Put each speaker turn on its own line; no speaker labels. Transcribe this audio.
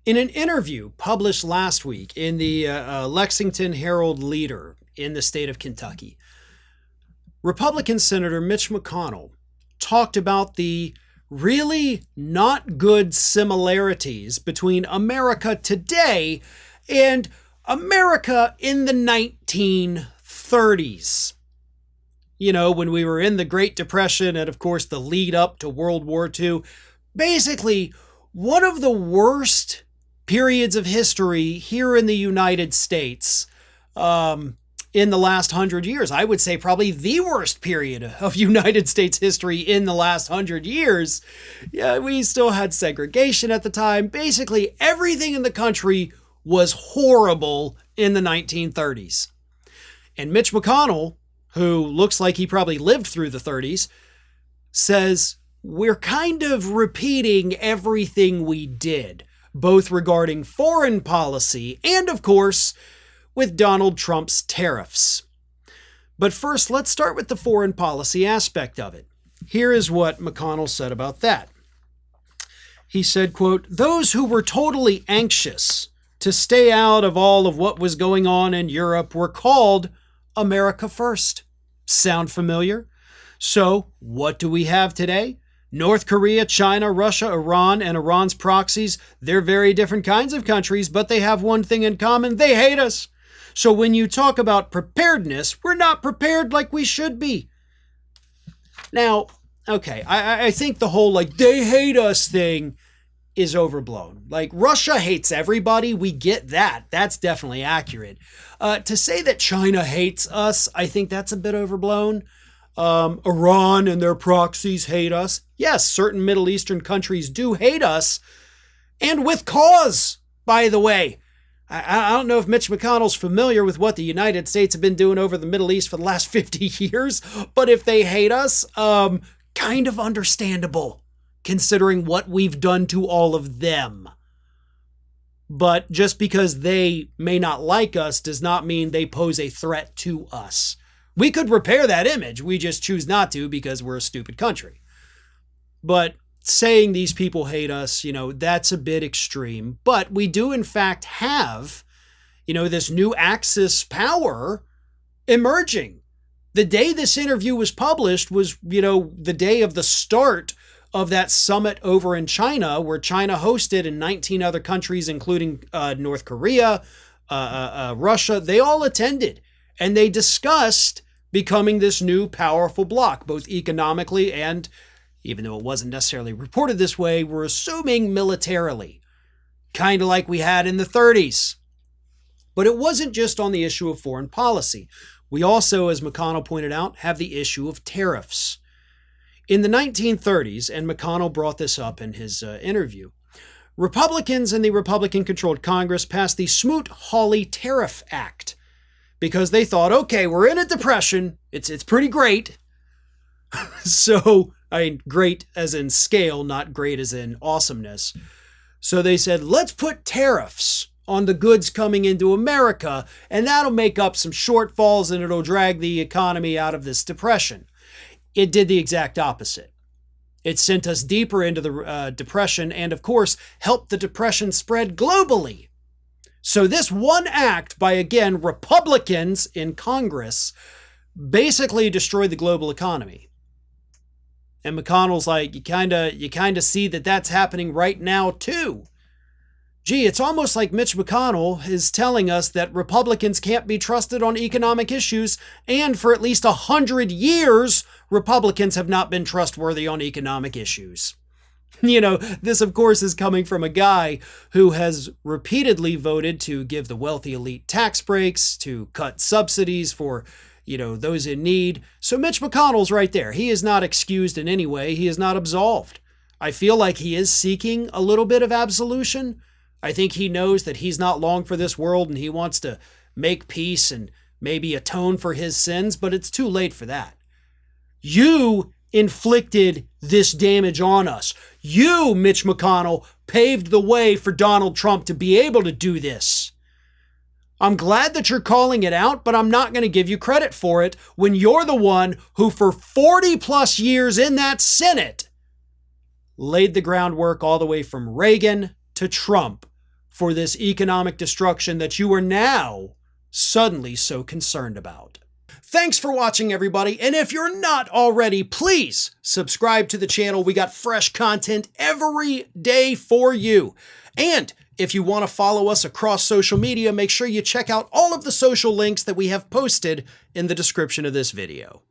In an interview published last week in the Lexington Herald Leader in the state of Kentucky, Republican Senator Mitch McConnell talked about the really not good similarities between America today and America in the 1930s. You know, when we were in the Great Depression and, of course, the lead up to World War II. Basically, one of the worst periods of history here in the United States in the last 100 years. I would say probably the worst period of United States history in the last 100 years. Yeah, we still had segregation at the time. Basically, everything in the country was horrible in the 1930s. And Mitch McConnell, who looks like he probably lived through the 30s, says we're kind of repeating everything we did, both regarding foreign policy and, of course, with Donald Trump's tariffs. But first, let's start with the foreign policy aspect of it. Here is what McConnell said about that. He said, quote, "Those who were totally anxious to stay out of all of what was going on in Europe were called America First." Sound familiar? So, what do we have today? North Korea, China, Russia, Iran, and Iran's proxies. They're very different kinds of countries, but they have one thing in common. They hate us. So when you talk about preparedness, we're not prepared like we should be. Now, okay, I think the whole they hate us thing is overblown. Like, Russia hates everybody. We get that. That's definitely accurate. To say that China hates us, I think that's a bit overblown. Iran and their proxies hate us. Yes, certain Middle Eastern countries do hate us, and with cause, by the way. I don't know if Mitch McConnell's familiar with what the United States have been doing over the Middle East for the last 50 years, but if they hate us, kind of understandable, considering what we've done to all of them. But just because they may not like us does not mean they pose a threat to us. We could repair that image. We just choose not to because we're a stupid country. But saying these people hate us, that's a bit extreme. But we do, in fact, have, this new Axis power emerging. The day this interview was published was, the day of the start of that summit over in China, where China hosted and 19 other countries, including North Korea, Russia, they all attended. And they discussed becoming this new powerful bloc, both economically and, even though it wasn't necessarily reported this way, we're assuming militarily, kind of like we had in the 30s. But it wasn't just on the issue of foreign policy. We also, as McConnell pointed out, have the issue of tariffs. In the 1930s, and McConnell brought this up in his interview, Republicans in the Republican-controlled Congress passed the Smoot-Hawley Tariff Act because they thought, okay, we're in a depression. It's pretty great. So, great as in scale, not great as in awesomeness. So they said, let's put tariffs on the goods coming into America, and that'll make up some shortfalls and it'll drag the economy out of this depression. It did the exact opposite. It sent us deeper into the depression and, of course, helped the depression spread globally. So this one act by, again, Republicans in Congress basically destroyed the global economy. And McConnell's like, you kind of see that that's happening right now, too. Gee, it's almost like Mitch McConnell is telling us that Republicans can't be trusted on economic issues, and for at least 100 years, Republicans have not been trustworthy on economic issues. This, of course, is coming from a guy who has repeatedly voted to give the wealthy elite tax breaks, to cut subsidies for those in need. So Mitch McConnell's right there. He is not excused in any way. He is not absolved. I feel like he is seeking a little bit of absolution. I think he knows that he's not long for this world and he wants to make peace and maybe atone for his sins, but it's too late for that. You inflicted this damage on us. You, Mitch McConnell, paved the way for Donald Trump to be able to do this. I'm glad that you're calling it out, but I'm not going to give you credit for it when you're the one who for 40 plus years in that Senate laid the groundwork all the way from Reagan to Trump for this economic destruction that you are now suddenly so concerned about. Thanks for watching, everybody, and if you're not already, please subscribe to the channel. We got fresh content every day for you. And if you want to follow us across social media, make sure you check out all of the social links that we have posted in the description of this video.